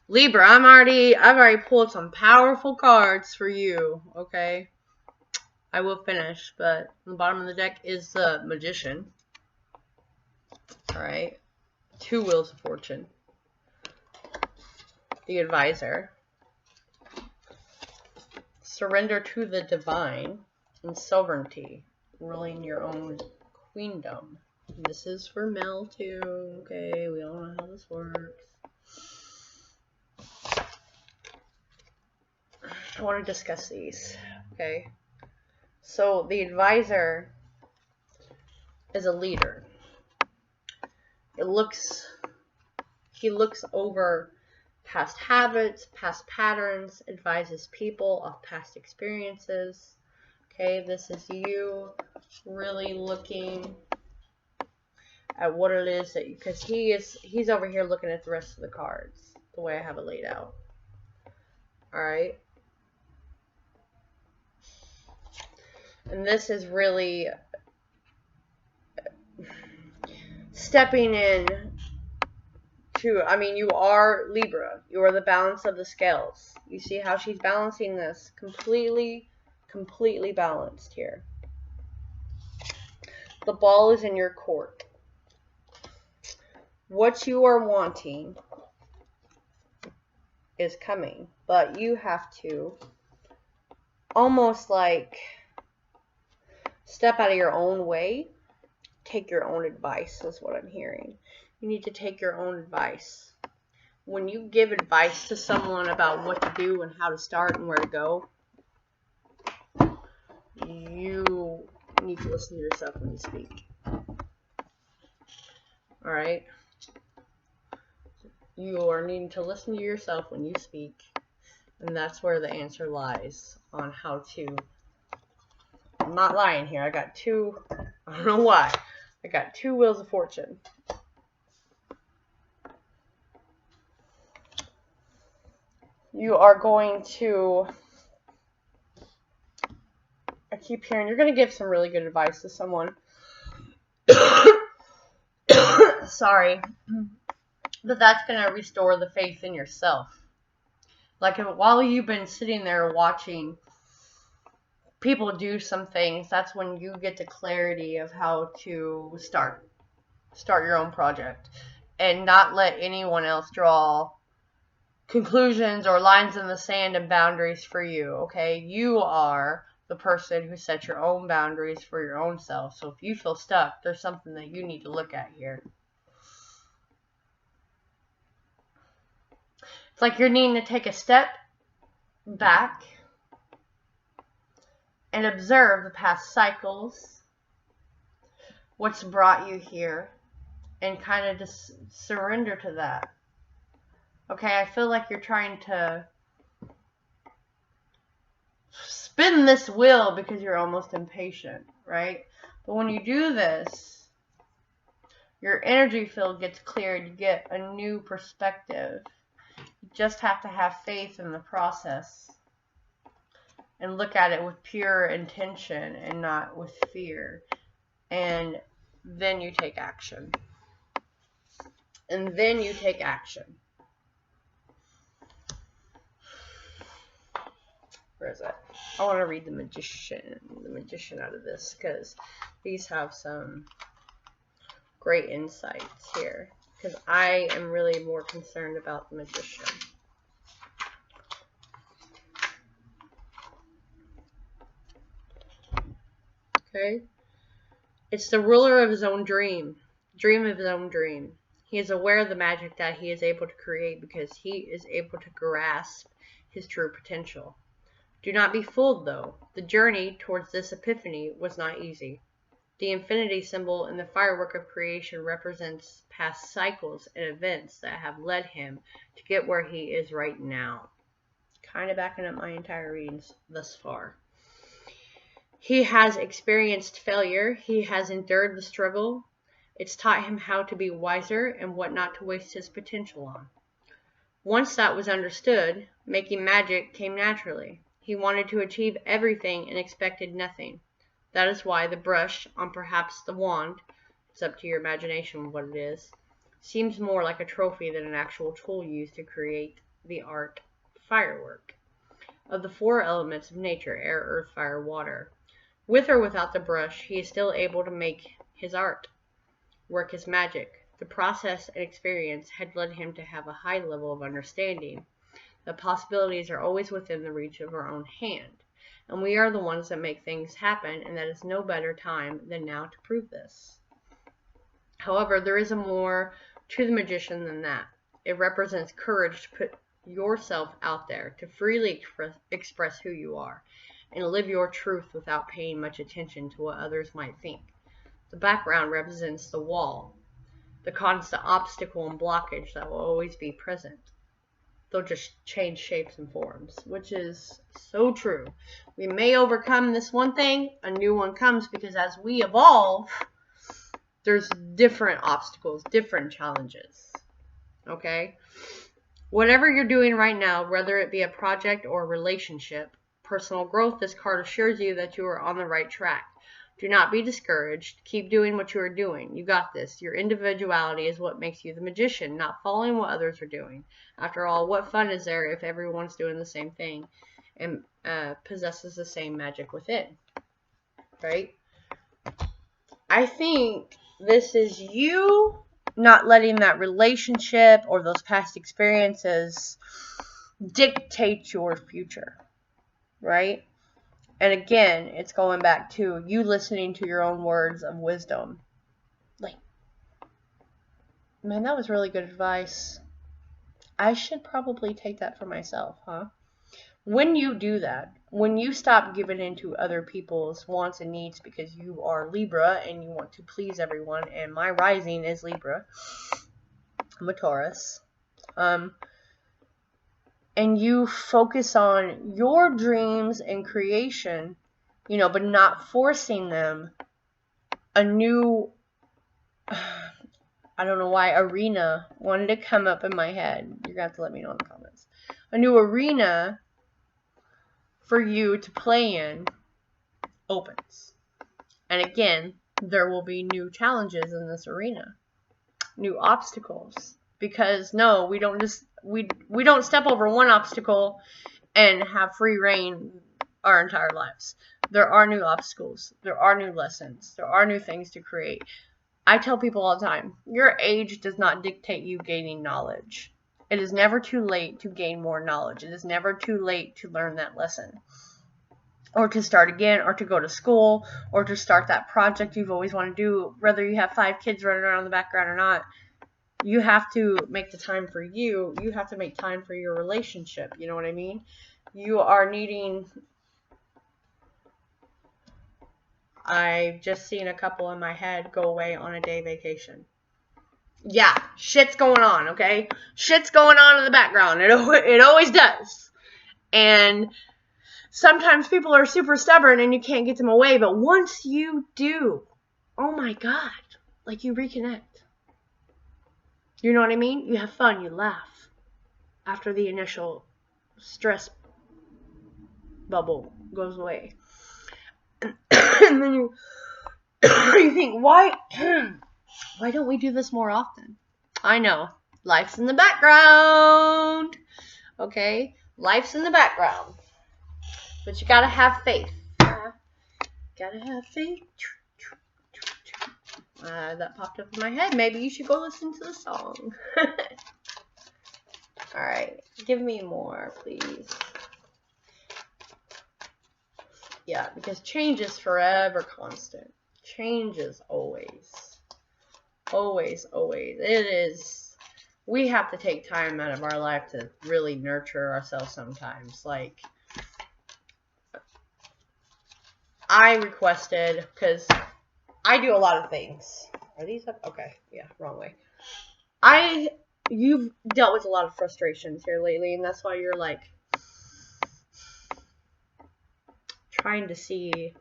Libra, I've already pulled some powerful cards for you, okay? I will finish, but on the bottom of the deck is the Magician. Alright. 2 Wheels of Fortune. The Advisor. Surrender to the Divine. And Sovereignty. Ruling your own queendom. This is for Mel too, okay? We all know how this works. I want to discuss these, okay? So the Advisor is a leader. He looks over past habits, past patterns, advises people of past experiences. Okay, this is you really looking at what it is that because he's over here looking at the rest of the cards the way I have it laid out. Alright. And this is really stepping in to, I mean, you are Libra. You are the balance of the scales. You see how she's balancing this? Completely balanced here. The ball is in your court. What you are wanting is coming, but you have to almost like step out of your own way, take your own advice is what I'm hearing. You need to take your own advice. When you give advice to someone about what to do and how to start and where to go, you need to listen to yourself when you speak. Alright? You are needing to listen to yourself when you speak. And that's where the answer lies on how to... I'm not lying here. I got 2... I don't know why. I got 2 Wheels of Fortune. You are going to... I keep hearing you're going to give some really good advice to someone. Sorry. But that's going to restore the faith in yourself. Like while you've been sitting there watching people do some things, that's when you get the clarity of how to start your own project and not let anyone else draw conclusions or lines in the sand and boundaries for you, okay? You are the person who sets your own boundaries for your own self. So if you feel stuck, there's something that you need to look at here. It's like you're needing to take a step back and observe the past cycles, what's brought you here, and kind of just surrender to that. Okay, I feel like you're trying to spin this wheel because you're almost impatient, right? But when you do this, your energy field gets cleared. You get a new perspective. You just have to have faith in the process and look at it with pure intention and not with fear. And then you take action. And then you take action. Where is it? I want to read the magician out of this because these have some great insights here. Because I am really more concerned about the Magician. Okay? It's the ruler of his own dream. Dream of his own dream. He is aware of the magic that he is able to create because he is able to grasp his true potential. Do not be fooled, though. The journey towards this epiphany was not easy. The infinity symbol in the firework of creation represents past cycles and events that have led him to get where he is right now. Kind of backing up my entire readings thus far. He has experienced failure. He has endured the struggle. It's taught him how to be wiser and what not to waste his potential on. Once that was understood, making magic came naturally. He wanted to achieve everything and expected nothing. That is why the brush on perhaps the wand, it's up to your imagination what it is, seems more like a trophy than an actual tool used to create the art firework of the four elements of nature: air, earth, fire, water. With or without the brush, he is still able to make his art, work his magic. The process and experience had led him to have a high level of understanding. The possibilities are always within the reach of our own hand, and we are the ones that make things happen, and that is no better time than now to prove this. However, there is a more to the magician than that. It represents courage to put yourself out there, to freely express who you are, and live your truth without paying much attention to what others might think. The background represents the wall, the constant obstacle and blockage that will always be present. They'll just change shapes and forms, which is so true. We may overcome this one thing, a new one comes, because as we evolve, there's different obstacles, different challenges. Okay? Whatever you're doing right now, whether it be a project or a relationship, personal growth, this card assures you that you are on the right track. Do not be discouraged. Keep doing what you are doing. You got this. Your individuality is what makes you the magician, not following what others are doing. After all, what fun is there if everyone's doing the same thing and possesses the same magic within? Right? I think this is you not letting that relationship or those past experiences dictate your future, right? And again, it's going back to you listening to your own words of wisdom. Like, man, that was really good advice. I should probably take that for myself, huh? When you do that, when you stop giving in to other people's wants and needs because you are Libra and you want to please everyone, and my rising is Libra, I'm a Taurus, and you focus on your dreams and creation, you know, but not forcing them, a new, I don't know why, arena wanted to come up in my head. You're going to have to let me know in the comments. A new arena for you to play in opens. And again, there will be new challenges in this arena, new obstacles, because no, we don't just we don't step over one obstacle and have free reign our entire lives. There are new obstacles, there are new lessons, there are new things to create. I tell people all the time, your age does not dictate you gaining knowledge. It is never too late to gain more knowledge. It is never too late to learn that lesson, or to start again, or to go to school, or to start that project you've always wanted to do, whether you have 5 kids running around in the background or not. You have to make the time for you. You have to make time for your relationship. You know what I mean? You are needing... I've just seen a couple in my head go away on a day vacation. Yeah, shit's going on, okay? Shit's going on in the background. It always does. And sometimes people are super stubborn and you can't get them away. But once you do, oh my God, like you reconnect. You know what I mean? You have fun, you laugh. After the initial stress bubble goes away. And then you think, why don't we do this more often? I know. Life's in the background. Okay? Life's in the background. But you gotta have faith. Gotta have faith. That popped up in my head. Maybe you should go listen to the song. Alright. Give me more, please. Yeah, because change is forever constant. Change is always. Always, always. It is. We have to take time out of our life to really nurture ourselves sometimes. Like, I requested, because I do a lot of things. Are these up? Okay. Yeah, wrong way. You've dealt with a lot of frustrations here lately, and that's why you're like trying to see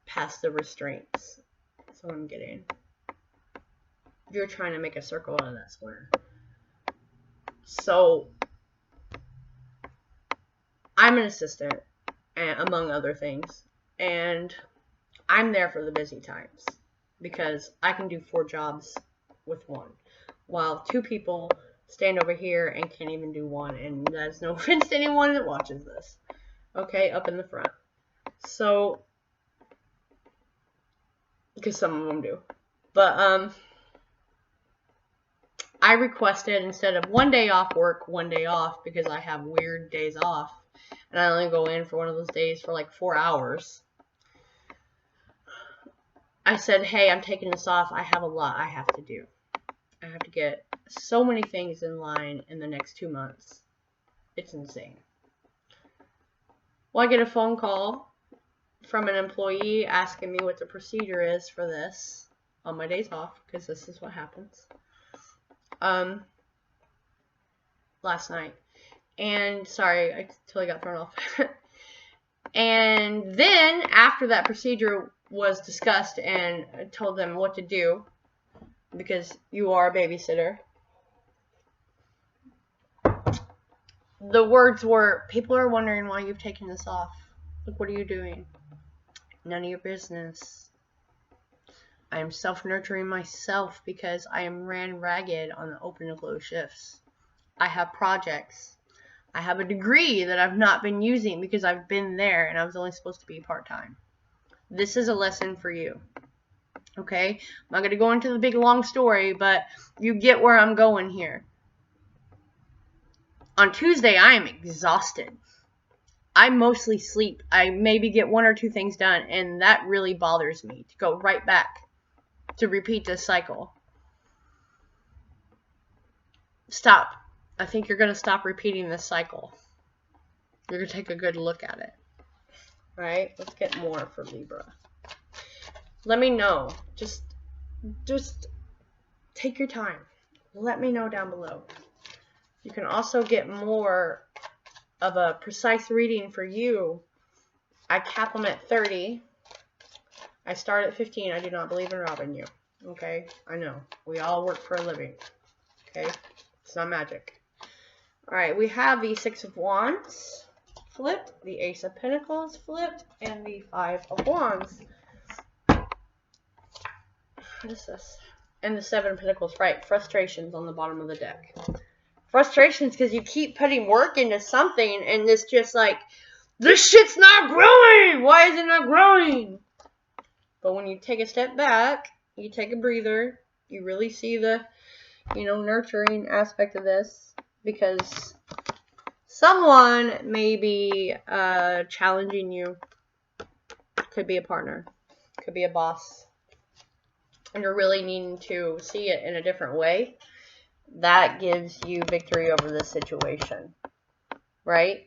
past the restraints. That's what I'm getting. You're trying to make a circle out of that square. So, I'm an assistant, among other things, and I'm there for the busy times because I can do 4 jobs with one, while 2 people stand over here and can't even do one. And that's no offense to anyone that watches this. Okay, up in the front. So, because some of them do. But, I requested, instead of 1 day off work, 1 day off, because I have weird days off. And I only go in for one of those days for like 4 hours. I said, hey, I'm taking this off. I have a lot I have to do. I have to get so many things in line in the next 2 months. It's insane. Well, I get a phone call from an employee asking me what the procedure is for this on my days off, because this is what happens. Last night. And sorry, I totally got thrown off. And then after that procedure was discussed and I told them what to do, because you are a babysitter, the words were, people are wondering why you've taken this off. Look, what are you doing? None of your business. I am self-nurturing myself because I am ran ragged on the open and close shifts. I have projects. I have a degree that I've not been using because I've been there and I was only supposed to be part-time. This is a lesson for you. Okay? I'm not going to go into the big long story, but you get where I'm going here. On Tuesday, I am exhausted. I mostly sleep. I maybe get 1 or 2 things done, and that really bothers me to go right back to repeat this cycle. Stop. I think you're going to stop repeating this cycle. You're going to take a good look at it. Alright, let's get more for Libra. Let me know. Just take your time. Let me know down below. You can also get more of a precise reading for you. I cap them at 30. I start at 15. I do not believe in robbing you. Okay? I know. We all work for a living. Okay? It's not magic. Alright, we have the 6 of Wands flipped, the Ace of Pentacles flipped, and the 5 of Wands. What is this? And the 7 of Pentacles, right? Frustrations on the bottom of the deck. Frustrations because you keep putting work into something and it's just like, this shit's not growing! Why is it not growing? But when you take a step back, you take a breather, you really see the, nurturing aspect of this, because someone may be challenging you. Could be a partner, could be a boss, and you're really needing to see it in a different way. That gives you victory over this situation, right?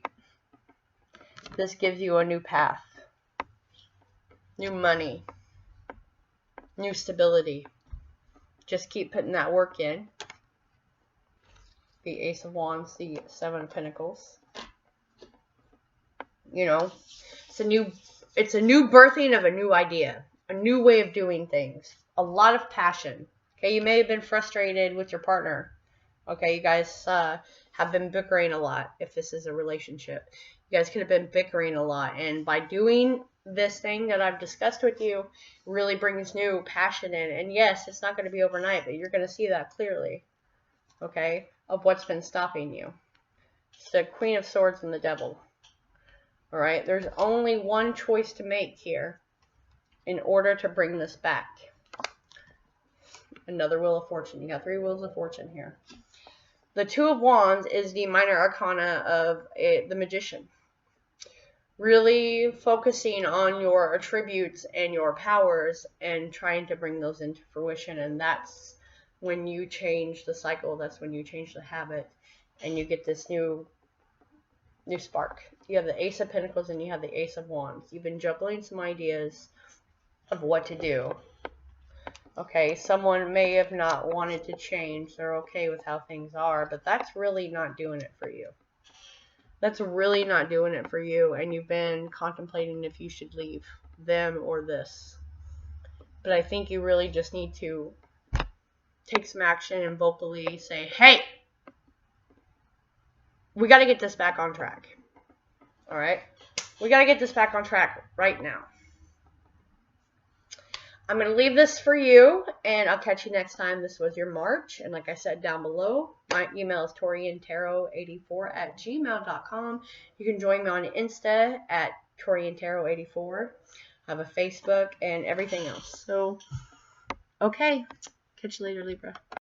This gives you a new path, new money, new stability. Just keep putting that work in. The Ace of Wands, the 7 of Pentacles. It's a new birthing of a new idea, a new way of doing things, a lot of passion. Okay, you may have been frustrated with your partner. Okay, you guys have been bickering a lot. If this is a relationship, you guys could have been bickering a lot, and by doing this thing that I've discussed with you, really brings new passion in. And yes, it's not going to be overnight, but you're going to see that clearly. Okay, of what's been stopping you. It's the Queen of Swords and the Devil. All right, there's only one choice to make here in order to bring this back. Another Wheel of Fortune. You got 3 Wheels of Fortune here. The 2 of Wands is the minor arcana of the Magician. Really focusing on your attributes and your powers and trying to bring those into fruition. And that's when you change the cycle. That's when you change the habit. And you get this new spark. You have the Ace of Pentacles and you have the Ace of Wands. You've been juggling some ideas of what to do. Okay, someone may have not wanted to change. They're okay with how things are, but that's really not doing it for you. That's really not doing it for you, and you've been contemplating if you should leave them or this. But I think you really just need to take some action and vocally say, hey, we got to get this back on track. All right? We got to get this back on track right now. I'm going to leave this for you, and I'll catch you next time. This was your March, and like I said down below, my email is toriantarot84@gmail.com. You can join me on Insta at toriantarot84. I have a Facebook and everything else. So, okay. Catch you later, Libra.